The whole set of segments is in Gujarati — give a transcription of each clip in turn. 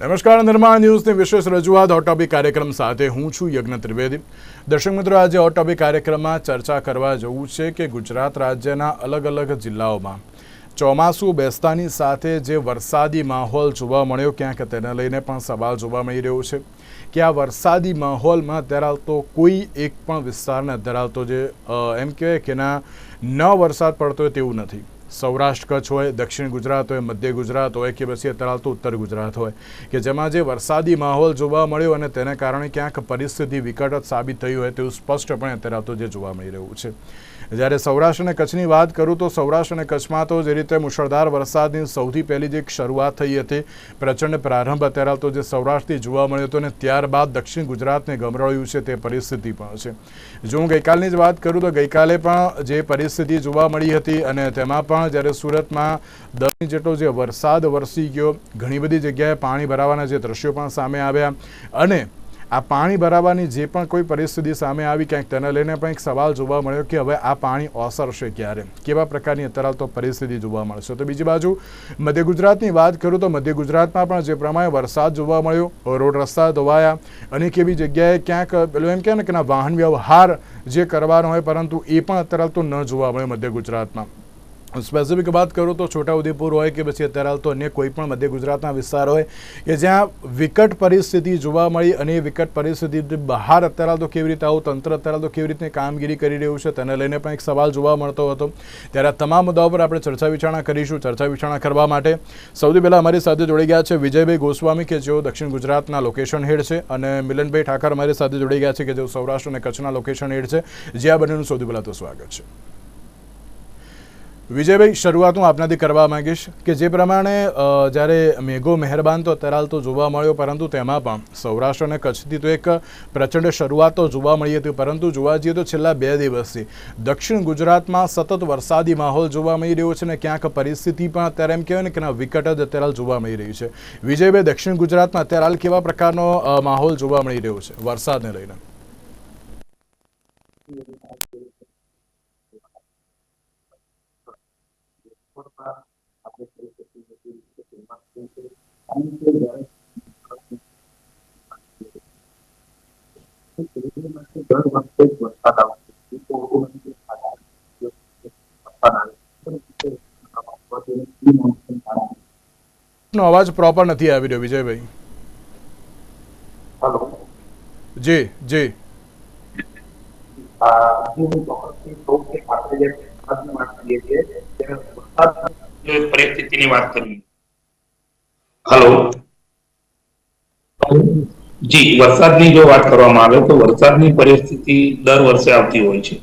નમસ્કાર, નિર્માણ ન્યૂઝની વિશેષ રજૂઆત હોટ ટોપિક કાર્યક્રમ સાથે હું છું યજ્ઞ ત્રિવેદી. દર્શક મિત્રો, આજે હોટ ટોપિક કાર્યક્રમમાં ચર્ચા કરવા જવું છે કે ગુજરાત રાજ્યના અલગ અલગ જિલ્લાઓમાં ચોમાસું બેસતાની સાથે જે વરસાદી માહોલ જોવા મળ્યો, ક્યાંક તેને લઈને પણ સવાલ જોવા મળી રહ્યો છે કે આ વરસાદી માહોલમાં ધરાવતો કોઈ એક પણ વિસ્તારને ધરાવતો જે એમ કહેવાય કે ન વરસાદ પડતો હોય તેવું નથી. સૌરાષ્ટ્ર કચ્છ હોય, દક્ષિણ ગુજરાત હોય, મધ્ય ગુજરાત હોય કે પછી ધરાવતો ઉત્તર ગુજરાત હોય કે જેમાં જે વરસાદી માહોલ જોવા મળ્યો અને તેને કારણે ક્યાંક પરિસ્થિતિ વિકટ સાબિત થઈ હોય તેવું સ્પષ્ટપણે ધરાવતો જે જોવા મળી રહ્યું છે. જ્યારે સૌરાષ્ટ્ર અને કચ્છની વાત કરું તો સૌરાષ્ટ્ર અને કચ્છમાં તો જે રીતે મુશળધાર વરસાદની સૌથી પહેલી જે શરૂઆત થઈ હતી, પ્રચંડ પ્રારંભ ધરાવતો જે સૌરાષ્ટ્રથી જોવા મળ્યો હતો અને ત્યારબાદ દક્ષિણ ગુજરાતને ગમરાળ્યું છે તે પરિસ્થિતિ પણ છે. જો હું ગઈકાલની જ વાત કરું તો ગઈકાલે પણ જે પરિસ્થિતિ જોવા મળી હતી અને તેમાં પણ જ્યારે સુરતમાં 10 ઇંચ જેટલો જે વરસાદ વરસી ગયો, ઘણી બધી જગ્યાએ પાણી ભરાવાના જે દ્રશ્યો પણ સામે આવ્યા અને આ પાણી ભરાવાની જે પણ કોઈ પરિસ્થિતિ સામે આવી, ક્યાંક તેને લઈને પણ એક સવાલ જોવા મળ્યો કે હવે આ પાણી ઓસરશે ક્યારે, કેવા પ્રકારની અત્યારે તો પરિસ્થિતિ જોવા મળશે. તો બીજી બાજુ મધ્ય ગુજરાતની વાત કરું તો મધ્ય ગુજરાતમાં પણ જે પ્રમાણે વરસાદ જોવા મળ્યો, રોડ રસ્તા ધોવાયા, અનેક એવી જગ્યાએ ક્યાંક પેલું એમ કહે ને કે વાહન વ્યવહાર જે કરવાનો હોય પરંતુ એ પણ અત્યારે તો ન જોવા મળ્યો મધ્ય ગુજરાતમાં. સ્પેસિફિક વાત કરું તો છોટાઉદેપુર હોય કે પછી અત્યારે તો અન્ય કોઈ પણ મધ્ય ગુજરાતના વિસ્તાર હોય કે જ્યાં વિકટ પરિસ્થિતિ જોવા મળી અને એ વિકટ પરિસ્થિતિ બહાર અત્યારે તો કેવી રીતે આવું તંત્ર અત્યારે તો કેવી રીતે કામગીરી કરી રહ્યું છે તેને લઈને પણ એક સવાલ જોવા મળતો હતો. ત્યારે આ તમામ મુદ્દાઓ પર આપણે ચર્ચા વિચારણા કરીશું. ચર્ચા વિચારણા કરવા માટે સૌથી પહેલાં અમારી સાથે જોડાઈ ગયા છે વિજયભાઈ ગોસ્વામી કે જેઓ દક્ષિણ ગુજરાતના લોકેશન હેડ છે અને મિલનભાઈ ઠાકર અમારી સાથે જોડાઈ ગયા છે કે જેઓ સૌરાષ્ટ્ર અને કચ્છના લોકેશન હેડ છે. જે આ બંનેનું સૌથી પહેલાં તો સ્વાગત છે. વિજયભાઈ, શરૂઆત હું આપનાથી કરવા માંગીશ કે જે પ્રમાણે જ્યારે મેઘો મહેરબાન તો અત્યારે તો જોવા મળ્યો પરંતુ તેમાં પણ સૌરાષ્ટ્ર અને કચ્છથી તો એક પ્રચંડ શરૂઆત તો જોવા મળી હતી, પરંતુ જોવા જઈએ તો છેલ્લા 2 દિવસથી દક્ષિણ ગુજરાતમાં સતત વરસાદી માહોલ જોવા મળી રહ્યો છે અને ક્યાંક પરિસ્થિતિ પણ અત્યારે એમ કહેવાય ને કે વિકટ જ અત્યારે જોવા મળી રહી છે. વિજયભાઈ, દક્ષિણ ગુજરાતમાં અત્યારે હાલ કેવા પ્રકારનો માહોલ જોવા મળી રહ્યો છે વરસાદને લઈને? અવાજ પ્રોપર નથી આવી રહ્યો વિજયભાઈ. જી જી પરિસ્થિતિની વાત કરીએ. હેલો જી, વરસાદની જો વાત કરવામાં આવે તો વરસાદની પરિસ્થિતિ દર વર્ષે આવતી હોય છે.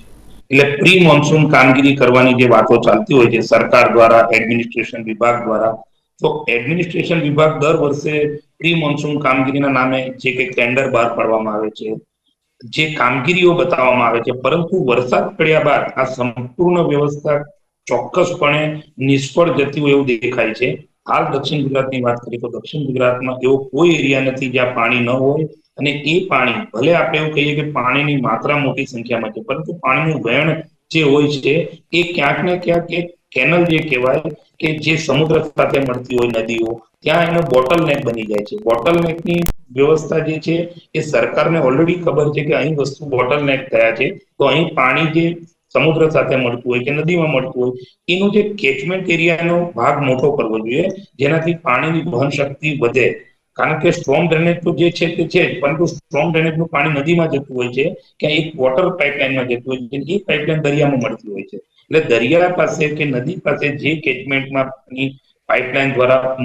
એટલે પ્રી મોન્સૂન કામગીરી કરવાની જે વાતો ચાલતી હોય છે સરકાર દ્વારા, એડમિનિસ્ટ્રેશન વિભાગ દ્વારા, તો એડમિનિસ્ટ્રેશન વિભાગ દર વર્ષે પ્રી મોન્સૂન કામગીરીના નામે જે કંઈક ટેન્ડર બહાર પાડવામાં આવે છે, જે કામગીરીઓ બતાવવામાં આવે છે, પરંતુ વરસાદ પડ્યા બાદ આ સંપૂર્ણ વ્યવસ્થા ચોક્કસપણે નિષ્ફળ જતી હોય એવું દેખાય છે. હાલ દક્ષિણ ગુજરાતની વાત કરીએ તો દક્ષિણ ગુજરાતમાં એવો કોઈ એરિયા નથી જ્યાં પાણી ન હોય અને એ પાણી ભલે આપણે એવું કહીએ કે પાણીની માત્રા મોટી સંખ્યામાં છે, પરંતુ પાણીનું વહેણ જે હોય છે એ ક્યાંક ને ક્યાંક એક કેનલ જે કહેવાય કે જે સમુદ્ર સાથે મળતી હોય નદીઓ, ત્યાં એનો બોટલનેક બની જાય છે. બોટલનેકની વ્યવસ્થા જે છે એ સરકારને ઓલરેડી ખબર છે કે અહીં વસ્તુ બોટલનેક થયા છે, તો અહીં પાણી જે સમુદ્ર સાથે મળતું હોય કે નદીમાં મળતું હોય એનો જે કેચમેન્ટ એરિયાનો ભાગ મોટો કરવો જોઈએ, જેનાથી પાણીની વહન શક્તિ વધે. કારણ કે સ્ટ્રોંગ ડ્રેનેજ તો જે છે તે છે જ, પરંતુ સ્ટ્રોંગ ડ્રેનેજનું પાણી નદીમાં જતું હોય છે કે એક વોટર પાઇપલાઇનમાં જતું હોય છે, એ પાઇપલાઇન દરિયામાં મળતી હોય છે. એટલે દરિયા પાસે કે નદી પાસે જે કેચમેન્ટમાં પાઇપલાઇન દ્વારા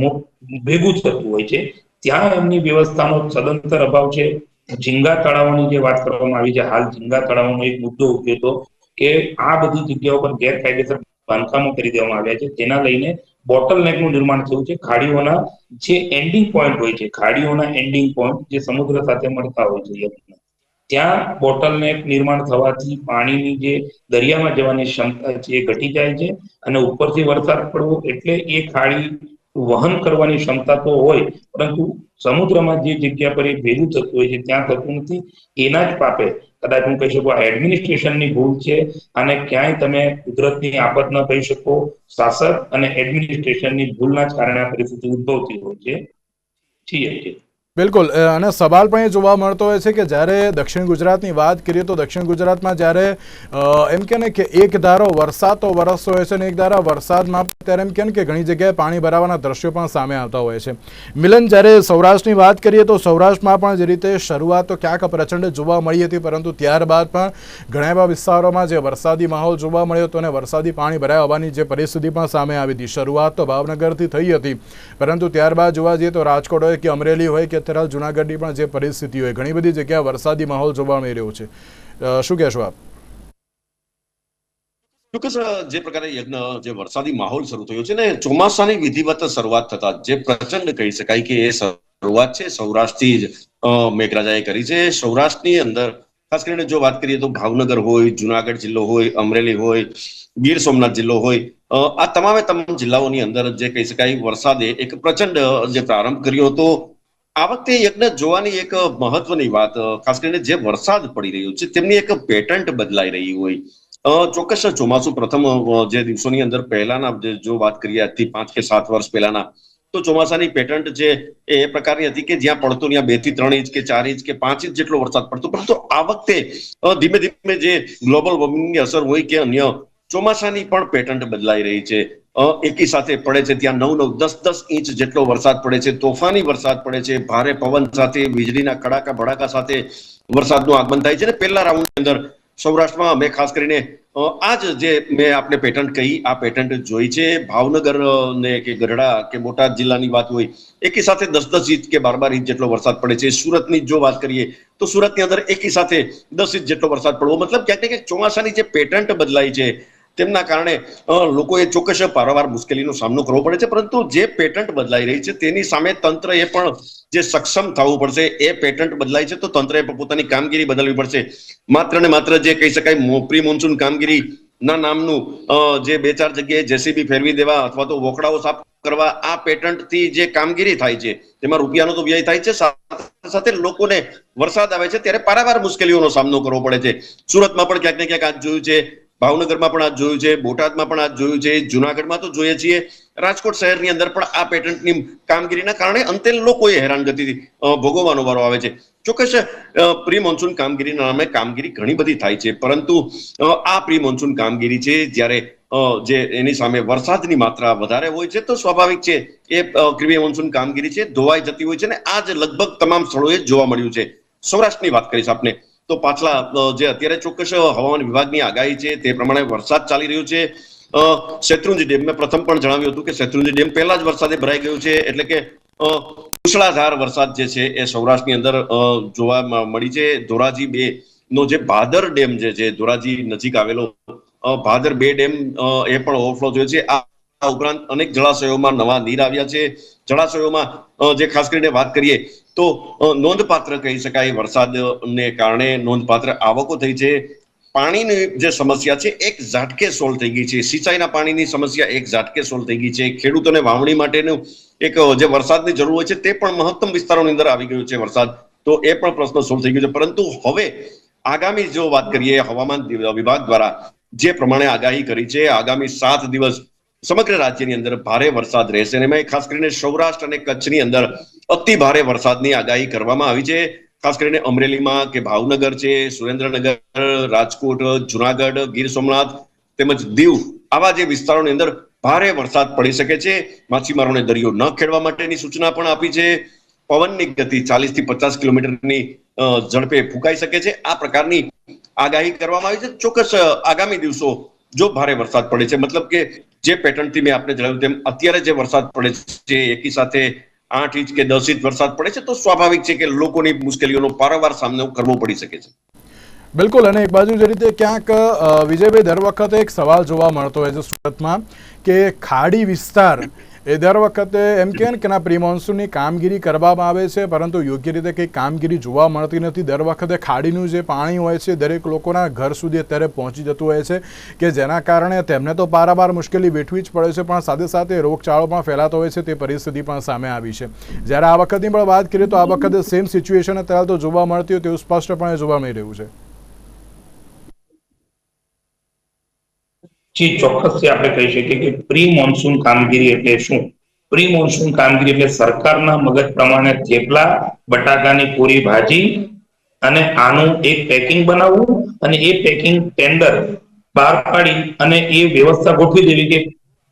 ભેગું થતું હોય છે ત્યાં એમની વ્યવસ્થાનો સદંતર અભાવ છે. ઝીંગા તળાવોની જે વાત કરવામાં આવી છે, હાલ ઝીંગા તળાવનો એક મુદ્દો ઉઠ્યો હતો કે આ બધી જગ્યાઓ પર ગેરકાયદેસર બાંધકામો કરી દેવામાં આવ્યા છે, જેના લઈને બોટલનેકનું નિર્માણ થયું છે. ખાડીઓના જે એન્ડિંગ પોઈન્ટ હોય છે, ખાડીઓના એન્ડિંગ પોઈન્ટ જે સમુદ્ર સાથે મળતા હોય છે, ત્યાં બોટલનેક નિર્માણ થવાથી પાણીની જે દરિયામાં જવાની ક્ષમતા છે એ ઘટી જાય છે અને ઉપરથી વરસાદ પડવો એટલે એ ખાડી વહન કરવાની ક્ષમતા તો હોય, પરંતુ સમુદ્રમાં જે જગ્યા પર એ ભેગું થતું હોય છે ત્યાં થતું નથી. એના જ પાપે કદાચ હું કહી શકું આ એડમિનિસ્ટ્રેશનની ભૂલ છે અને ક્યાંય તમે કુદરતની આફત ન કહી શકો, શાસક અને એડમિનિસ્ટ્રેશનની ભૂલના જ કારણે આ પરિસ્થિતિ ઉદ્ભવતી હોય છે. છીએ. બિલકુલ, અને સવાલ પણ એ જોવા મળતો હોય છે કે જ્યારે દક્ષિણ ગુજરાતની વાત કરીએ તો દક્ષિણ ગુજરાતમાં જ્યારે એમ કે ને કે એક ધારો વરસાદ તો વરસતો હોય છે અને એક ધારા વરસાદમાં ત્યારે એમ કે ને કે ઘણી જગ્યાએ પાણી ભરાવાના દ્રશ્યો પણ સામે આવતા હોય છે. મિલન, જ્યારે સૌરાષ્ટ્રની વાત કરીએ તો સૌરાષ્ટ્રમાં પણ જે રીતે શરૂઆત તો ક્યાંક પ્રચંડ જોવા મળી હતી, પરંતુ ત્યારબાદ પણ ઘણા એવા વિસ્તારોમાં જે વરસાદી માહોલ જોવા મળ્યો હતો અને વરસાદી પાણી ભરાયા હોવાની જે પરિસ્થિતિ પણ સામે આવી હતી. શરૂઆત તો ભાવનગરથી થઈ હતી, પરંતુ ત્યારબાદ જોવા જઈએ તો રાજકોટ હોય કે અમરેલી હોય કે અત્યારે જુનાગઢની પણ જે પરિસ્થિતિ હોય, ઘણી બધી જગ્યાએ વરસાદી માહોલ જોવા મળી રહ્યો છે. શું કહેશો આપ? ચોક્કસ, જે પ્રકારે યજ્ઞ જે વરસાદી માહોલ શરૂ થયો છે ને ચોમાસાની વિધિવત શરૂઆત થતા જે પ્રચંડ કહી શકાય કે એ શરૂઆત છે સૌરાષ્ટ્રથી જ મેઘરાજાએ કરી છે. સૌરાષ્ટ્રની અંદર ખાસ કરીને જો વાત કરીએ તો ભાવનગર હોય, જુનાગઢ જિલ્લો હોય, અમરેલી હોય, ગીર સોમનાથ જિલ્લો હોય, આ તમામે તમામ જિલ્લાઓની અંદર જે કહી શકાય વરસાદે એક પ્રચંડ જે પ્રારંભ કર્યો હતો. આ વખતે યજ્ઞ જોવાની એક મહત્વની વાત, ખાસ કરીને જે વરસાદ પડી રહ્યો છે તેમની એક પેટર્ન બદલાઈ રહી હોય. ચોક્કસ ચોમાસું પ્રથમ જે દિવસોની અંદર પહેલાના જો વાત કરીએ આજથી 5 કે 7 વર્ષ પહેલાના, તો ચોમાસાની પેટર્ન જે એ પ્રકારની હતી કે જ્યાં પડતો ત્યાં 2 થી 3 ઇંચ કે 4 ઇંચ કે 5 ઇંચ જેટલો વરસાદ પડતો. પરંતુ આ વખતે ધીમે ધીમે જે ગ્લોબલ વોર્મિંગની અસર હોય કે અન્ય ચોમાસાની પણ પેટર્ન બદલાઈ રહી છે. એકી સાથે પડે છે ત્યાં 9, 10, 10 ઇંચ જેટલો વરસાદ પડે છે, તોફાની વરસાદ પડે છે, ભારે પવન સાથે વીજળીના કડાકા ભડાકા સાથે વરસાદનું આગમન થાય છે. અને પહેલા રાઉન્ડની અંદર સૌરાષ્ટ્રમાં અમે ખાસ કરીને આ જ જે મેં આપણે પેટર્ન કહી આ પેટર્ન જોઈ છે. ભાવનગર ને કે ગઢડા કે બોટાદ જિલ્લાની વાત હોય, એકી સાથે 10-10 ઇંચ કે 12-12 ઇંચ જેટલો વરસાદ પડે છે. સુરતની જો વાત કરીએ તો સુરતની અંદર એકી સાથે 10 ઇંચ જેટલો વરસાદ પડવો, મતલબ ક્યાંક ને ક્યાંક ચોમાસાની જે પેટર્ન બદલાઈ છે તેમના કારણે લોકોએ ચોક્કસ પારાવાર મુશ્કેલીનો સામનો કરવો પડે છે. પરંતુ જે પેટર્ન બદલાઈ રહી છે તેની સામે તંત્રએ પણ જે સક્ષમ થવું પડશે. એ પેટર્ન બદલાય છે તો તંત્રએ પોતાની કામગીરી બદલવી પડશે. માત્ર ને માત્ર જે કહી શકાય પ્રી મોન્સૂન કામગીરી ના નામનું જે 2-4 જગ્યાએ જેસીબી ફેરવી દેવા અથવા તો વોકડાઓ સાફ કરવા, આ પેટર્ન થી જે કામગીરી થાય છે તેમાં રૂપિયાનો તો વ્યય થાય છે, સાથે લોકોને વરસાદ આવે છે ત્યારે પારાવાર મુશ્કેલીઓનો સામનો કરવો પડે છે. સુરતમાં પણ ક્યાંક ને ક્યાંક આજ જોયું છે, ભાવનગરમાં પણ આજ જોયું છે, બોટાદમાં પણ આજ જોયું છે, જુનાગઢમાં તો જોઈએ છીએ, રાજકોટ શહેરની અંદર પણ આ પેટર્નની કામગીરીના કારણે અંતે લોકોએ હેરાનગતિ ભોગવવાનો વારો આવે છે. ચોક્કસ પ્રી મોન્સૂન કામગીરીના નામે કામગીરી ઘણી બધી થાય છે, પરંતુ આ પ્રી મોન્સૂન કામગીરી છે જ્યારે જે એની સામે વરસાદની માત્રા વધારે હોય છે તો સ્વાભાવિક છે એ પ્રી મોન્સૂન કામગીરી છે ધોવાઈ જતી હોય છે. ને આ જ લગભગ તમામ સ્થળોએ જોવા મળ્યું છે. સૌરાષ્ટ્રની વાત કરીશ આપને તો પાછલા જે અત્યારે ચોક્કસ હવામાન વિભાગની આગાહી છે તે પ્રમાણે વરસાદ ચાલી રહ્યો છે. શેત્રુંજી ડેમ મેં પ્રથમ પણ જણાવ્યું હતું કે શેત્રુંજી ડેમ પહેલા જ વરસાદે ભરાઈ ગયું છે, એટલે કે મુશળાધાર વરસાદ જે છે એ સૌરાષ્ટ્રની અંદર જોવા મળી છે. ધોરાજી 2 નો જે ભાદર ડેમ જે છે, ધોરાજી નજીક આવેલો ભાદર 2 ડેમ એ પણ ઓવરફ્લો થયો છે. આ ઉપરાંત અનેક જળાશયોમાં નવા નીર આવ્યા છે. જળાશયોમાં જે ખાસ કરીને વાત કરીએ તો નોંધપાત્ર કહી શકાય વરસાદને કારણે નોંધપાત્ર આવકો થઈ છે. પાણીની જે સમસ્યા છે એક ઝાટકે સોલ્વ થઈ ગઈ છે. સિંચાઈના પાણીની સમસ્યા એક ઝાટકે સોલ્વ થઈ ગઈ છે. ખેડૂતોને વાવણી માટેનું એક જે વરસાદની જરૂર હોય છે તે પણ મહત્તમ વિસ્તારોની અંદર આવી ગયું છે વરસાદ, તો એ પણ પ્રશ્ન સોલ્વ થઈ ગયો છે. પરંતુ હવે આગામી જો વાત કરીએ હવામાન વિભાગ દ્વારા જે પ્રમાણે આગાહી કરી છે, આગામી 7 દિવસ સમગ્ર રાજ્યની અંદર ભારે વરસાદ રહેશે અને એમાં ખાસ કરીને સૌરાષ્ટ્ર અને કચ્છની અંદર અતિ ભારે વરસાદની આગાહી કરવામાં આવી છે. ખાસ કરીને અમરેલીમાં કે ભાવનગર છે, સુરેન્દ્રનગર, રાજકોટ, જુનાગઢ, ગીર સોમનાથ તેમજ દીવ આવા જે વિસ્તારોની અંદર ભારે વરસાદ પડી શકે છે. માછીમારોને દરિયો ન ખેડવા માટેની સૂચના પણ આપી છે. પવનની ગતિ 40 થી 50 કિલોમીટરની ઝડપે ફૂંકાઈ શકે છે. આ પ્રકારની આગાહી કરવામાં આવી છે. ચોક્કસ આગામી દિવસો જો ભારે વરસાદ પડે છે, મતલબ કે જે પેટર્નથી મેં આપને જણાવ્યું તેમ અત્યારે જે વરસાદ પડે છે એકી સાથે 8 ઇંચ કે 10 ઇંચ વરસાદ પડે છે તો સ્વાભાવિક છે કે લોકોની મુશ્કેલીઓનો પારાવાર સામનો કરવો પડી શકે છે. બિલકુલ, અને એક બાજુ જે રીતે ક્યાંક વિજયભાઈ દર વખતે એક સવાલ જોવા મળતો હોય છે સુરતમાં કે ખાડી વિસ્તાર એ દર વખતે એમ કહે ને કે ના પ્રી મોન્સૂનની કામગીરી કરવામાં આવે છે પરંતુ યોગ્ય રીતે કંઈ કામગીરી જોવા મળતી નથી. દર વખતે ખાડીનું જે પાણી હોય છે દરેક લોકોના ઘર સુધી અત્યારે પહોંચી જતું હોય છે કે જેના કારણે તેમને તો પારાવાર મુશ્કેલી વેઠવી જ પડે છે, પણ સાથે સાથે રોગચાળો પણ ફેલાતો હોય છે. તે પરિસ્થિતિ પણ સામે આવી છે. જ્યારે આ વખતની પણ વાત કરીએ તો આ વખતે સેમ સિચ્યુએશન અત્યારે તો જોવા મળતી હોય તેવું સ્પષ્ટપણે જોવા મળી રહ્યું છે. જી ચોક્કસથી આપણે કહી શકીએ કે પ્રી મોન્સૂન કામગીરી એટલે શું? પ્રી મોન્સૂન કામગીરી એટલે સરકારના મગજ પ્રમાણે થેપલા, બટાકાની પૂરી ભાજી અને આનું એક પેકિંગ બનાવવું અને એ પેકિંગ ટેન્ડર બહાર પાડી અને એ વ્યવસ્થા ગોઠવી દેવી કે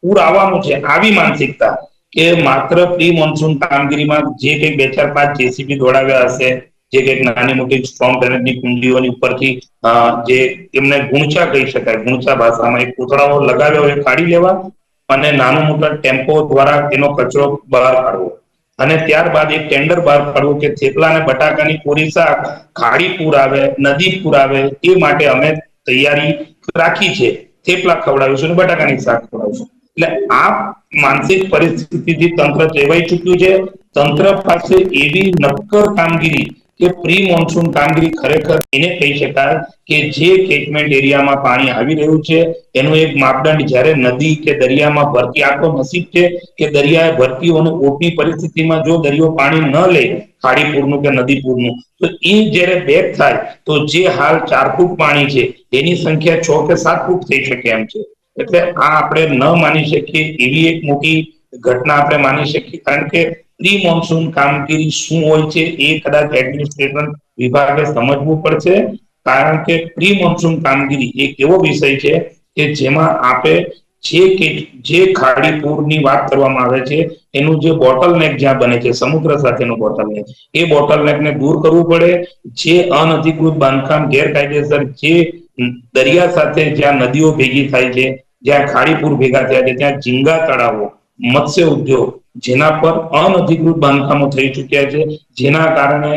પૂર આવવાનું છે, આવી માનસિકતા કે માત્ર પ્રી મોન્સૂન કામગીરીમાં જે કંઈક 2-4-5 જેસીબી દોડાવ્યા હશે, જે કંઈક નાની મોટી સ્ટ્રોંગ ડ્રેનેજની કુંડીઓની ઉપરથી જે એમને ગુણચા કહી શકાય, ગુણચા ભાષામાં એક પૂતળાઓ લગાવ્યા હોય કાઢી લેવા અને નાનો મોટા ટેમ્પો દ્વારા એનો કચરો બહાર કાઢવો અને ત્યારબાદ એક ટેન્ડર બહાર પાડવું કે થેપલા અને બટાકાની પૂરી શાક ખાડી પૂર આવે, નદી પૂર આવે એ માટે અમે તૈયારી રાખી છે, થેપલા ખવડાવીશું અને બટાકાની શાક ખવડાવીશું. એટલે આ માનસિક પરિસ્થિતિથી તંત્ર ટેવાઈ ચૂક્યું છે. તંત્ર પાસે એવી નક્કર કામગીરી કે પ્રી મોન્સૂન કામગીરી ખરેખર એને કહી શકાય કે જે કેચમેન્ટ એરિયામાં પાણી આવી રહ્યું છે એનો એક માપદંડ જ્યારે નદી કે દરિયામાં ભરતી, આખો નસીબ છે કે દરિયાએ ભરતીઓને ઓટની પરિસ્થિતિમાં જો દરિયો પાણી ન લે ખાડીપુરનું કે નદીપુરનું તો એ જ્યારે બેક થાય તો જે હાલ 4 ફૂટ પાણી છે એની સંખ્યા 6 કે 7 ફૂટ થઈ શકે એમ છે. એટલે આ આપણે ન માની શકીએ એવી એક મોટી ઘટના આપણે માની શકીએ, કારણ કે પ્રી મોન્સૂન કામગીરી શું હોય છે એ કદાચ એડમિનિસ્ટ્રેશન વિભાગે સમજવું પડશે, કારણ કે પ્રી મોન્સૂન કામગીરી એક એવો વિષય છે કે જેમાં આપે જે ખાડીપુરની વાત કરવામાં આવે છે એનું જે બોટલનેક જ્યાં બને છે, સમુદ્ર સાથેનું બોટલનેક, એ બોટલનેકને દૂર કરવું પડે. જે અનધિકૃત બાંધકામ ગેરકાયદેસર જે દરિયા સાથે જ્યાં નદીઓ ભેગી થાય છે, જ્યાં ખાડીપુર ભેગા થયા છે, ત્યાં ઝીંગા તળાવો, મત્સ્ય ઉદ્યોગ જેના પર અનધિકૃત બાંધકામો થઈ ચૂક્યા છે, જેના કારણે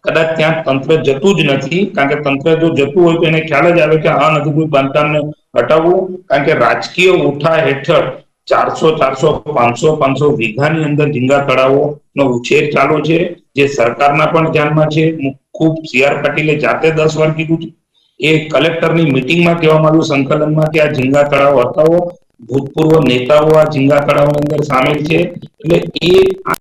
કદાચ ત્યાં તંત્ર જતું જ નથી, કારણ કે તંત્ર જો જતું હોય તો એને ખ્યાલ જ આવે કે અનધિકૃત બાંધકામને હટાવવું, કારણ કે રાજકીય ઉઠા હેઠળ 400, 400, 500 વીઘાની અંદર ઝીંગા તળાવોનો ઉછેર ચાલુ છે, જે સરકારના પણ ધ્યાનમાં છે. ખૂબ CR પાટીલે જાતે 10 વાર કીધું છે, એ કલેક્ટરની મિટિંગમાં કહેવામાં આવ્યું સંકલનમાં કે આ ઝીંગા તળાવ હટાવો. ભૂતપૂર્વ નેતાઓ આ ઝીંગા તળાવની અંદર સામેલ છે. એટલે એ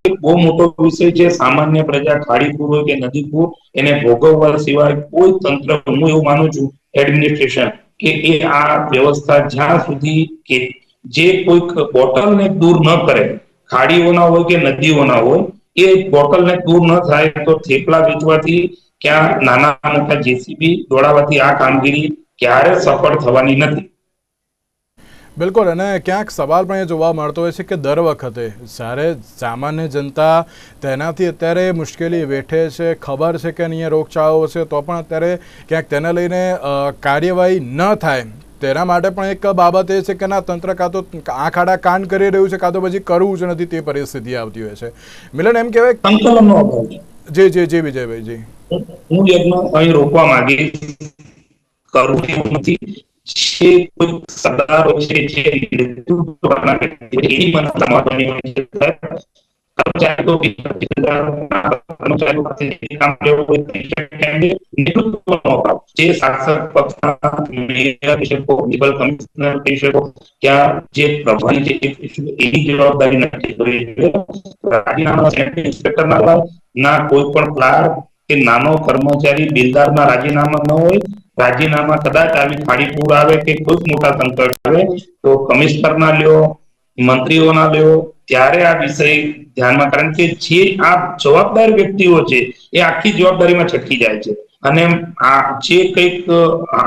એક બહુ મોટો વિષય છે. સામાન્ય પ્રજા ખાડીપુર હોય કે નદીપુર એને ભોગવવા સિવાય કોઈ તંત્ર, હું એવું માનું છું એડમિનિસ્ટ્રેશન, કે એ આ વ્યવસ્થા જ્યાં સુધી કે જે કોઈક બોટલને દૂર ન કરે, ખાડીઓના હોય કે નદીઓના હોય, એ બોટલને દૂર ન થાય તો થેપલા વેચવાથી ક્યાં નાના મોટા જેસીબી દોડાવવાથી આ કામગીરી ક્યારે સફળ થવાની નથી. બિલકુલ, અને ક્યાંક સવાલ પણ એ જોવા મળતો હોય છે કે દર વખતે જ્યારે સામાન્ય જનતા તેનાથી અત્યારે મુશ્કેલી વેઠે છે, ખબર છે કે અહીંયા રોગચાળો છે, તો પણ અત્યારે ક્યાંક તેને લઈને કાર્યવાહી ન થાય, તેના માટે પણ એક બાબત એ છે કે ના તંત્ર કાં તો આંખ આડા કાન કરી રહ્યું છે, કાં તો પછી કરવું જ નથી, તે પરિસ્થિતિ આવતી હોય છે. મિલન, એમ કહેવાય સંકલનનો અભાવ છે. જી વિજયભાઈ, જી હું યજ્ઞ અહીં રોકવા માંગીશ, કરવું એવું નથી. જે કોઈ સરદારો છે, જે નેતૃત્વના એની મને સમાજવાની હોય છે. કર્મચારીઓ કામ લેવું હોય નેતૃત્વનો અભાવ, જે શાસક પક્ષના મેયર કહી શકો, મ્યુનિસિપલ કમિશનર કહી શકો, ત્યાં જે પ્રભારી છે એની જવાબદારી નથી કરવી જોઈએ. રાજીનામા સેન્ટ્રલ ઇન્સ્પેક્ટરના ના કોઈ પણ ક્લાર્ક કે નાનો કર્મચારી બિલદારના રાજીનામા ન હોય. રાજીનામા કદાચ આવી ખાડીપુર આવે કે કોઈ મોટા સંકટ આવે તો કમિશનરના લ્યો, મંત્રીઓના લ્યો, ત્યારે આ વિષય ધ્યાનમાં, કારણ કે જે આ જવાબદાર વ્યક્તિઓ છે એ આખી જવાબદારીમાં છટકી જાય છે, અને આ જે કંઈક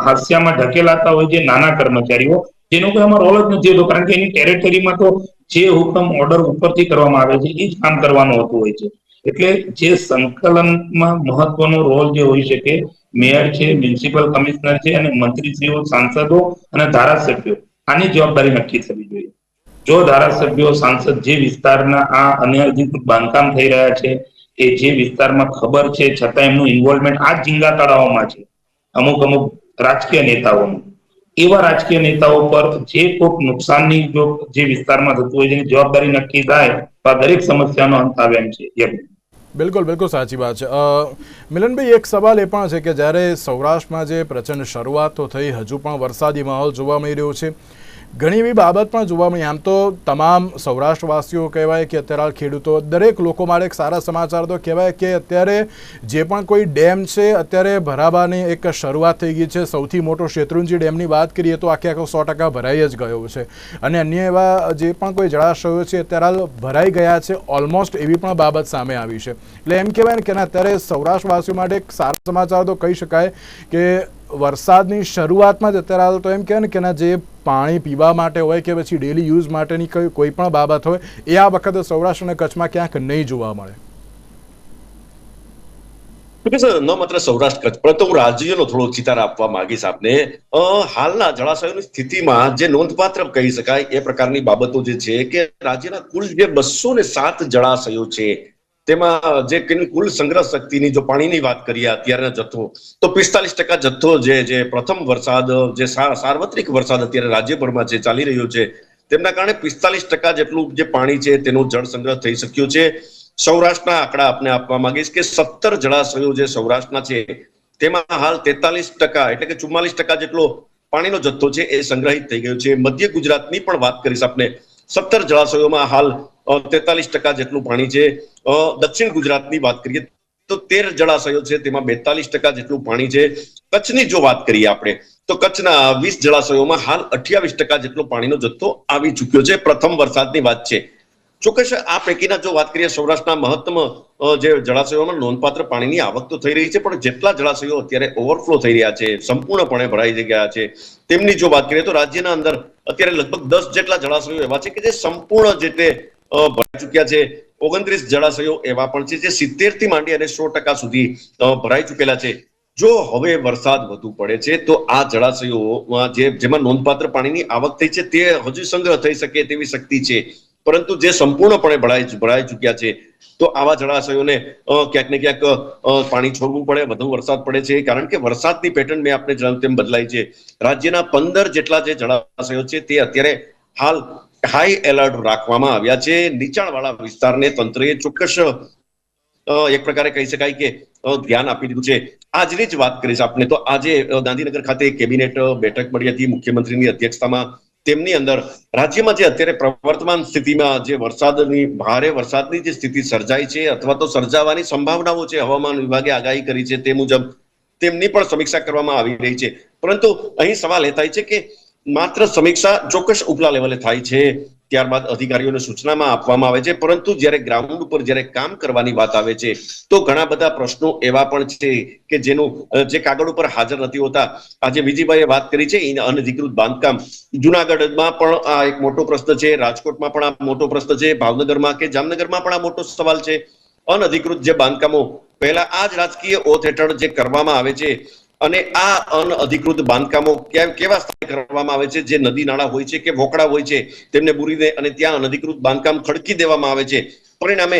હાસ્યામાં ઢકેલાતા હોય જે નાના કર્મચારીઓ, જેનો કોઈ આમાં રોલ જ નથી હોતો, કારણ કે એની ટેરેટરીમાં તો જે હુકમ ઓર્ડર ઉપરથી કરવામાં આવે છે એ જ કામ કરવાનું હોતું હોય છે. એટલે જે સંકલનમાં મહત્વનો રોલ જે હોઈ શકે, મેયર છે, મ્યુનિસિપલ કમિશનર છે અને મંત્રીશ્રીઓ, સાંસદો અને ધારાસભ્યો, આની જવાબદારી નક્કી થવી જોઈએ. જો ધારાસભ્યો, સાંસદ જે વિસ્તારના આ અનધિકૃત બાંધકામ થઈ રહ્યા છે, એ જે વિસ્તારમાં ખબર છે છતાં એમનું ઇન્વોલ્વમેન્ટ આ ઝીંગા તળાવોમાં છે, અમુક રાજકીય નેતાઓનું, એવા રાજકીય નેતાઓ પર જે કોઈક નુકસાનની જો જે વિસ્તારમાં થતું હોય જેની જવાબદારી નક્કી થાય તો આ દરેક સમસ્યાનો અંત આવે એમ છે. બિલકુલ સાચી વાત છે. મિલનભાઈ, એક સવાલ એ પણ છે કે જ્યારે સૌરાષ્ટ્રમાં જે પ્રચંડ શરૂઆત તો થઈ, હજુ પણ વરસાદી માહોલ જોવા મળી રહ્યો છે, ઘણી એવી બાબત પણ જોવા મળી. આમ તો તમામ સૌરાષ્ટ્રવાસીઓ કહેવાય કે અત્યારે ખેડૂતો દરેક લોકો માટે એક સારા સમાચાર તો કહેવાય કે અત્યારે જે પણ કોઈ ડેમ છે અત્યારે ભરાવાની એક શરૂઆત થઈ ગઈ છે. સૌથી મોટો શેત્રુંજી ડેમની વાત કરીએ તો આખે આખો 100% ભરાઈ જ ગયો છે અને અન્ય એવા જે પણ કોઈ જળાશયો છે અત્યારે હાલ ભરાઈ ગયા છે ઓલમોસ્ટ, એવી પણ બાબત સામે આવી છે. એટલે એમ કહેવાય ને કે અત્યારે સૌરાષ્ટ્રવાસીઓ માટે એક સારા સમાચાર તો કહી શકાય કે વરસાદની શરૂઆતમાં જ અત્યારે હાલ તો એમ કહેવાય ને કે જે પાણી પીવા માટે હોય કે પછી ડેલી યુઝ માટેની કોઈ પણ બાબત હોય એ આ વખતે સૌરાષ્ટ્ર અને કચ્છમાં ક્યાંક નહીં જોવા મળે. ન માત્ર સૌરાષ્ટ્ર કચ્છ પરંતુ હું રાજ્યનો થોડો ચિતાર આપવા માંગીશ આપને. હાલના જળાશયોની સ્થિતિમાં જે નોંધપાત્ર કહી શકાય એ પ્રકારની બાબતો જે છે કે રાજ્યના કુલ જે 207 જળાશયો છે તેમાં જે કુલ સંગ્રહ શક્તિની જો પાણીની વાત કરીએ અત્યારના જથ્થો તો 45% જથ્થો જે પ્રથમ વરસાદ જે સાર્વત્રિક વરસાદ અત્યારે રાજ્યભરમાં જે ચાલી રહ્યો છે તેમના કારણે 45% જેટલું જે પાણી છે તેનો જળ સંગ્રહ થઈ શક્યો છે. સૌરાષ્ટ્રના આંકડા આપને આપવા માંગીશ કે 17 જળાશયો જે સૌરાષ્ટ્રના છે તેમાં હાલ 43% એટલે કે 44% જેટલો પાણીનો જથ્થો છે એ સંગ્રહિત થઈ ગયો છે. મધ્ય ગુજરાતની પણ વાત કરીશ આપને, 17 જળાશયોમાં હાલ 43% જેટલું પાણી છે. દક્ષિણ ગુજરાતની વાત કરીએ તો 13 જળાશયો છે તેમાં 42% જેટલું પાણી છે. કચ્છની જો વાત કરીએ આપણે તો કચ્છના 20 જળાશયોમાં હાલ 28% જેટલો પાણીનો જથ્થો આવી ચુક્યો છે. પ્રથમ વરસાદની વાત છે. ચોક્કસ આ પૈકીના જો વાત કરીએ સૌરાષ્ટ્રના મહત્તમ જે જળાશયોમાં નોંધપાત્ર પાણીની આવક તો થઈ રહી છે, પણ જેટલા જળાશયો અત્યારે ઓવરફ્લો થઈ રહ્યા છે, સંપૂર્ણપણે ભરાઈ ગયા છે, તેમની જો વાત કરીએ તો રાજ્યના અંદર અત્યારે લગભગ 10 જેટલા જળાશયો એવા છે કે જે સંપૂર્ણ રીતે ભરાઈ ચુક્યા છે. 29 જળાશયો એવા પણ છે જે 70 થી માંડી અને 100% સુધી ભરાઈ ચુકેલા છે. જો હવે વરસાદ વધુ પડે છે તો આ જળાશયોમાં જેમાં નોંધપાત્ર પાણીની આવક થઈ છે તે હજુ સંગ્રહ થઈ શકે તેવી શક્તિ છે, પરંતુ જે સંપૂર્ણપણે ભરાઈ ચુક્યા છે તો આવા જળાશયોને ક્યાંક ને ક્યાંક પાણી છોડવું પડે, વધુ વરસાદ પડે છે, કારણ કે વરસાદની પેટર્ન મેં આપણે જણાવ્યું તેમ બદલાય છે. રાજ્યના 15 જેટલા જે જળાશયો છે તે અત્યારે હાલ હાઈ એલર્ટ રાખવામાં આવ્યા છે. નીચાણવાળા વિસ્તારને તંત્રએ ચોક્કસ એક પ્રકારે કહી શકાય કે ધ્યાન આપી દીધું છે. આજની જ વાત કરીશ આપણે તો આજે ગાંધીનગર ખાતે કેબિનેટ બેઠક મળી હતી મુખ્યમંત્રીની અધ્યક્ષતામાં. તેમની અંદર રાજ્યમાં જે અત્યારે પ્રવર્તમાન સ્થિતિમાં જે ભારે વરસાદની જે સ્થિતિ સર્જાઈ છે અથવા તો સર્જાવાની સંભાવનાઓ છે, હવામાન વિભાગે આગાહી કરી છે તે મુજબ તેમની પણ સમીક્ષા કરવામાં આવી રહી છે. પરંતુ અહીં સવાલ એ થાય છે કે માત્ર સમીક્ષા ચોક્કસ ઉપલા લેવલે થાય છે, ત્યારબાદ અધિકારીઓને સૂચનામાં આપવામાં આવે છે, પરંતુ જ્યારે ગ્રાઉન્ડ ઉપર જ્યારે કામ કરવાની વાત આવે છે તો ઘણા બધા પ્રશ્નો એવા પણ છે કે જે કાગળ ઉપર હાજર નથી હોતા. આજે વિજયભાઈએ વાત કરી છે અનધિકૃત બાંધકામ. જુનાગઢમાં પણ આ એક મોટો પ્રશ્ન છે, રાજકોટમાં પણ આ મોટો પ્રશ્ન છે, ભાવનગરમાં કે જામનગરમાં પણ આ મોટો સવાલ છે. અનધિકૃત જે બાંધકામો પહેલા આ જ રાજકીય ઓથ હેઠળ જે કરવામાં આવે છે અને આ અનઅધિકૃત બાંધકામો કેવા સ્થળે કરવામાં આવે છે, જે નદી નાળા હોય છે કે વોકડા હોય છે તેમને બુરીને અને ત્યાં અનધિકૃત બાંધકામ ખડકી દેવામાં આવે છે. પરિણામે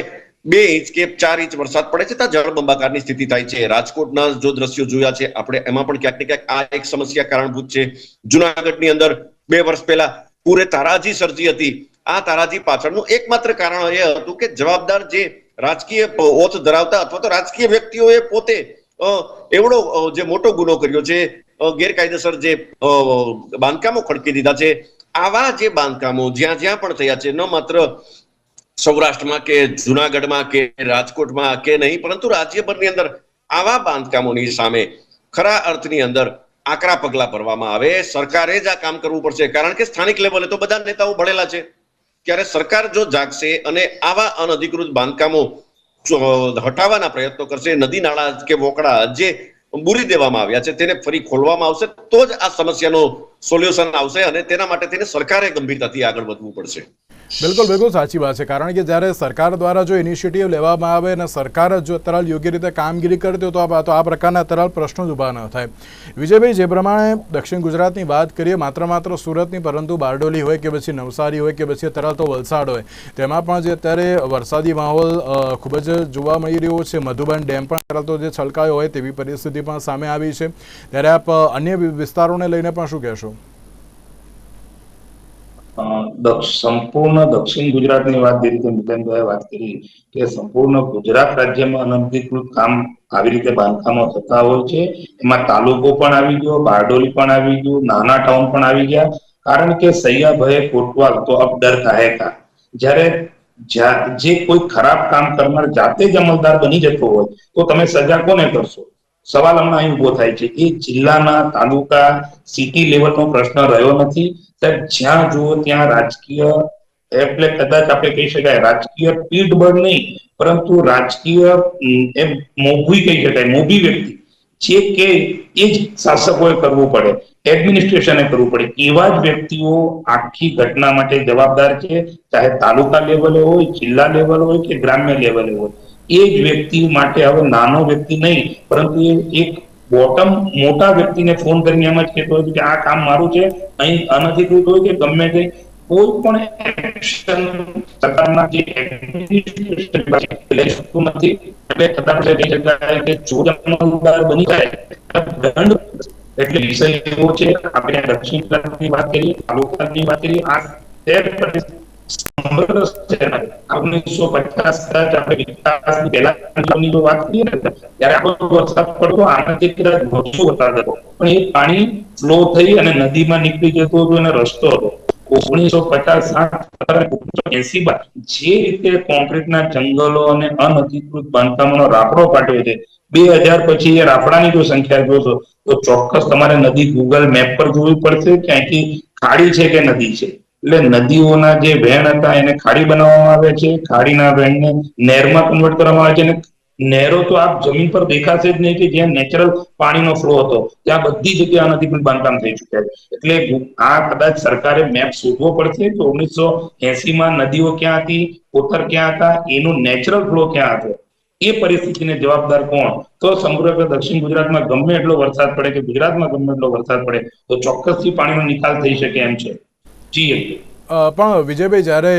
2 ઇંચ કે 4 ઇંચ વરસાદ પડે છે ત્યાં જળબંબાકારની સ્થિતિ થાય છે. રાજકોટના જો દ્રશ્યો જોયા છે આપણે એમાં પણ ક્યાંક ને ક્યાંક આ એક સમસ્યા કારણભૂત છે. જુનાગઢની અંદર 2 વર્ષ પહેલા પૂરે તારાજી સર્જી હતી. આ તારાજી પાછળનું એકમાત્ર કારણ એ હતું કે જવાબદાર જે રાજકીય ઓથ ધરાવતા અથવા તો રાજકીય વ્યક્તિઓએ પોતે એવડો જે મોટો ગુનો કર્યો છે, ગેરકાયદેસર જે બાંધકામો ખડકી દીધા છે. આવા જે બાંધકામો જ્યાં પણ થયા છે, ન માત્ર સૌરાષ્ટ્રમાં કે જુનાગઢમાં કે રાજકોટમાં કે નહીં, પરંતુ રાજ્યભરની અંદર આવા બાંધકામોની સામે ખરા અર્થની અંદર આકરા પગલા ભરવામાં આવે. સરકારે જ આ કામ કરવું પડશે, કારણ કે સ્થાનિક લેવલે તો બધા નેતાઓ ભળેલા છે. ત્યારે સરકાર જો જાગશે અને આવા અનધિકૃત બાંધકામો હટાવવાના પ્રયત્નો કરશે, નદી નાળા કે વોકડા જે બુરી દેવામાં આવ્યા છે તેને ફરી ખોલવામાં આવશે તો જ આ સમસ્યાનો સોલ્યુશન આવશે અને તેના માટે તેને સરકારે ગંભીરતાથી આગળ વધવું પડશે. બિલકુલ સાચી વાત છે, કારણ કે જ્યારે સરકાર દ્વારા જો ઇનિશિયેટિવ લેવામાં આવે અને સરકાર જ જો તરાલ યોગ્ય રીતે કામગીરી કરતી હોય તો આ પ્રકારના તરાલ પ્રશ્નો જ ઊભા ન થાય. વિજયભાઈ, જે પ્રમાણે દક્ષિણ ગુજરાતની વાત કરીએ, માત્ર સુરતની, પરંતુ બારડોલી હોય કે પછી નવસારી હોય કે પછી તરાલ તો વલસાડ હોય, તેમાં પણ જે અત્યારે વરસાદી માહોલ ખૂબ જ જોવા મળી રહ્યો છે. મધુબન ડેમ પણ તરાલ તો જે છલકાયો હોય તેવી પરિસ્થિતિ પણ સામે આવી છે. ત્યારે આપ અન્ય વિસ્તારોને લઈને પણ શું કહેશો? સંપૂર્ણ દક્ષિણ ગુજરાતની વાત જે રીતે મિલનભાઈએ વાત કરી કે સંપૂર્ણ ગુજરાત રાજ્યમાં અનધિકૃત કામ આવી રીતે બાંધકામો થતા હોય છે. એમાં તાલુકો પણ આવી ગયો, બારડોલી પણ આવી ગયું, નાના ટાઉન પણ આવી ગયા, કારણ કે સૈયા ભય કોટવાલ તો અબ ડર કાહેગા. જ્યારે જે કોઈ ખરાબ કામ કરનાર જાતે જ અમલદાર બની જતો હોય તો તમે સજા કોને કરશો? સવાલ હમણાં અહીં ઉભો થાય છે. એ જિલ્લાના, તાલુકા, સિટી લેવલનો પ્રશ્ન રહ્યો નથી. જ્યાં જુઓ ત્યાં રાજકીય, એટલે કદાચ આપણે કહી શકાય રાજકીય પીઠબળ નહીં, પરંતુ રાજકીય એમ મોભી કહી શકાય, મોભી વ્યક્તિ જે કે એ જ શાસકોએ કરવું પડે, એડમિનિસ્ટ્રેશને કરવું પડે, એવા જ વ્યક્તિઓ આખી ઘટના માટે જવાબદાર છે. ચાહે તાલુકા લેવલે હોય, જિલ્લા લેવલ હોય કે ગ્રામ્ય લેવલે હોય, એ જ વ્યક્તિ માટે હવે નાનો વ્યક્તિ નહીં, પરંતુ એક બોટમ મોટા વ્યક્તિને ફોન કરીને એમ જ કહેતો હોય કે આ કામ મારું છે, અહીં અનધિકૃત હોય કે ગમે તે કોઈ પણ એક્શન સરકારના જે એડમિનિસ્ટ્રેશન લઈ શકતું નથી. એટલે કદાચ કહી શકાય કે જો અમલદાર બની જાય દંડ, એટલે વિષય એવો છે. આપણે દક્ષિણ ગુજરાતની વાત કરીએ, તાલુકાની વાત કરીએ, આ 1950 આપણે વિકાસની પહેલાની જો વાત કરીએ ને, ત્યારે આપણો વરસાદ પડતો આનાથી કદાચ વધુ વરસાદ હતો, પણ એ પાણી ફ્લો થઈ અને નદીમાં નીકળી જતો હતો અને રસ્તો હતો. 1950-60-80 જે રીતે કોન્ક્રીટના જંગલો અને અનધિકૃત બાંધકામોનો રાફડો પાડ્યો છે, 2000 પછી એ રાફડાની જો સંખ્યા જોશો તો ચોક્કસ તમારે નદી ગૂગલ મેપ પર જોવી પડશે કે અહીંથી ખાડી છે કે નદી છે. એટલે નદીઓના જે વહેણ હતા એને ખાડી બનાવવામાં આવે છે, ખાડીના વહેણને નહેરમાં કન્વર્ટ કરવામાં આવે છે, અને નહેરો તો આપ જમીન પર દેખાશે જ નહીં કે જ્યાં નેચરલ પાણીનો ફ્લો હતો ત્યાં બધી જગ્યાએ અનધિકૃત બાંધકામ થઈ ચૂક્યા છે. એટલે આ કદાચ સરકારે મેપ શોધવો પડશે કે 1980 નદીઓ ક્યાં હતી, કોતર ક્યાં હતા, એનું નેચરલ ફ્લો ક્યાં હતો, એ પરિસ્થિતિને જવાબદાર કોણ? તો સમગ્ર દક્ષિણ ગુજરાતમાં ગમે એટલો વરસાદ પડે કે ગુજરાતમાં ગમે એટલો વરસાદ પડે તો ચોક્કસથી પાણીનો નિકાલ થઈ શકે એમ છે. જી પણ વિજયભાઈ, જ્યારે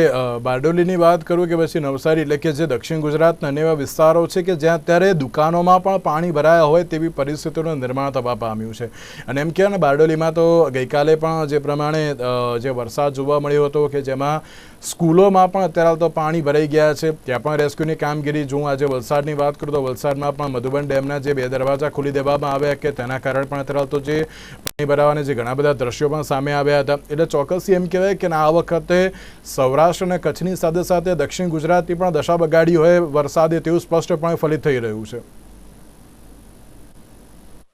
બારડોલીની વાત કરું કે પછી નવસારી, એટલે કે જે દક્ષિણ ગુજરાતના એવા વિસ્તારો છે કે જ્યાં અત્યારે દુકાનોમાં પણ પાણી ભરાયા હોય તેવી પરિસ્થિતિનું નિર્માણ થવા પામ્યું છે. અને એમ કહે ને, બારડોલીમાં તો ગઈકાલે પણ જે પ્રમાણે જે વરસાદ જોવા મળ્યો હતો કે જેમાં સ્કૂલોમાં પણ અત્યારે તો પાણી ભરાઈ ગયા છે, ત્યાં પણ રેસ્ક્યુની કામગીરી જો આજે વલસાડની વાત કરું તો વલસાડમાં પણ મધુબન ડેમના જે 2 દરવાજા ખોલી દેવામાં આવ્યા કે તેના કારણે પણ અત્યારે તો જે પાણી ભરાવાના જે ઘણા બધા દ્રશ્યો પણ સામે આવ્યા હતા. એટલે ચોક્કસ એમ કહેવાય કે આ વખતે સૌરાષ્ટ્ર અને કચ્છની સાથે સાથે દક્ષિણ ગુજરાતની પણ દશા બગાડી હોય વરસાદે તેવું સ્પષ્ટપણે ફલિત થઈ રહ્યું છે.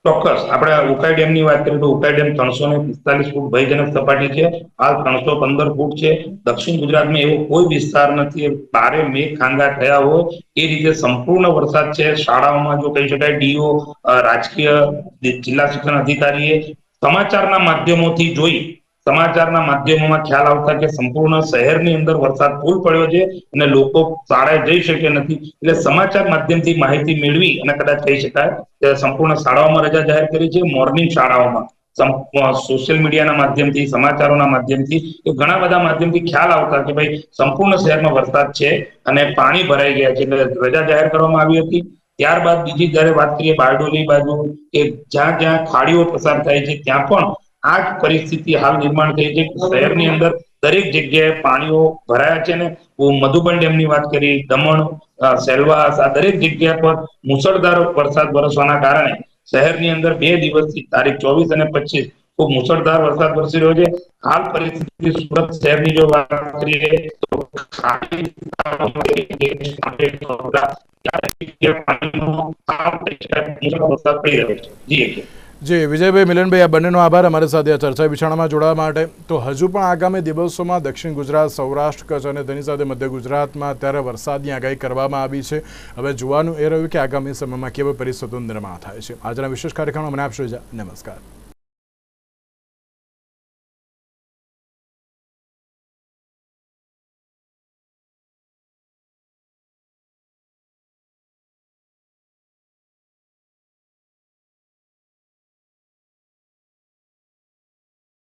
ચોક્કસ આપણે ઉકાઈ ડેમની વાત કરીએ તો ઉકાઈ ડેમ 345 ફૂટ ભયજનક સપાટી છે, હાલ 315 ફૂટ છે. દક્ષિણ ગુજરાતમાં એવો કોઈ વિસ્તાર નથી બારે મેઘ ખાંગા થયા હોય એ રીતે સંપૂર્ણ વરસાદ છે. શાળાઓમાં જો કહી શકાય ડીઓ, રાજકીય જિલ્લા શિક્ષણ અધિકારીએ સમાચારના માધ્યમોથી જોઈ, સમાચારના માધ્યમોમાં ખ્યાલ આવતા કે સંપૂર્ણ શહેરની અંદર વરસાદ ફૂલ પડ્યો છે અને લોકો શાળાએ જઈ શકે નથી, એટલે સમાચાર માધ્યમથી માહિતી મેળવી અને કદાચ કહી શકાય કે સંપૂર્ણ શાળાઓમાં રજા જાહેર કરી છે. મોર્નિંગ શાળાઓમાં સોશિયલ મીડિયાના માધ્યમથી, સમાચારોના માધ્યમથી, ઘણા બધા માધ્યમથી ખ્યાલ આવતા કે ભાઈ સંપૂર્ણ શહેરમાં વરસાદ છે અને પાણી ભરાઈ ગયા છે, એટલે રજા જાહેર કરવામાં આવી હતી. ત્યારબાદ બીજી જયારે વાત કરીએ બારડોલી બાજુ કે જ્યાં જ્યાં ખાડીઓ પસાર થાય છે ત્યાં પણ આ જ પરિસ્થિતિ હાલ નિર્માણ થઈ છે. શહેરની અંદર દરેક જગ્યાએ પાણીઓ ભરાયા છે ને મધુબન ડેમની વાત કરી, દમણ, સેલવાસ, આ દરેક જગ્યા પર મુસળધાર વરસાદ વરસવાના કારણે શહેરની અંદર 2 દિવસથી તારીખ 24 અને 25 ખૂબ મુસળધાર વરસાદ વરસી રહ્યો છે. હાલ પરિસ્થિતિ સુરત શહેરની જો વાત કરીએ તો વરસાદ પડી રહ્યો છે. જી વિજયભાઈ, મિલનભાઈ, આ બંનેનો આભાર અમારી સાથે આ ચર્ચા વિચારણામાં જોડાવા માટે. તો હજુ પણ આગામી દિવસોમાં દક્ષિણ ગુજરાત, સૌરાષ્ટ્ર, કચ્છ અને તેની સાથે મધ્ય ગુજરાતમાં અત્યારે વરસાદની આગાહી કરવામાં આવી છે. હવે જોવાનું એ રહ્યું કે આગામી સમયમાં કેવી પરિસ્થિતિનું નિર્માણ થાય છે. આજના વિશેષ કાર્યક્રમમાં મને આપશો. નમસ્કાર.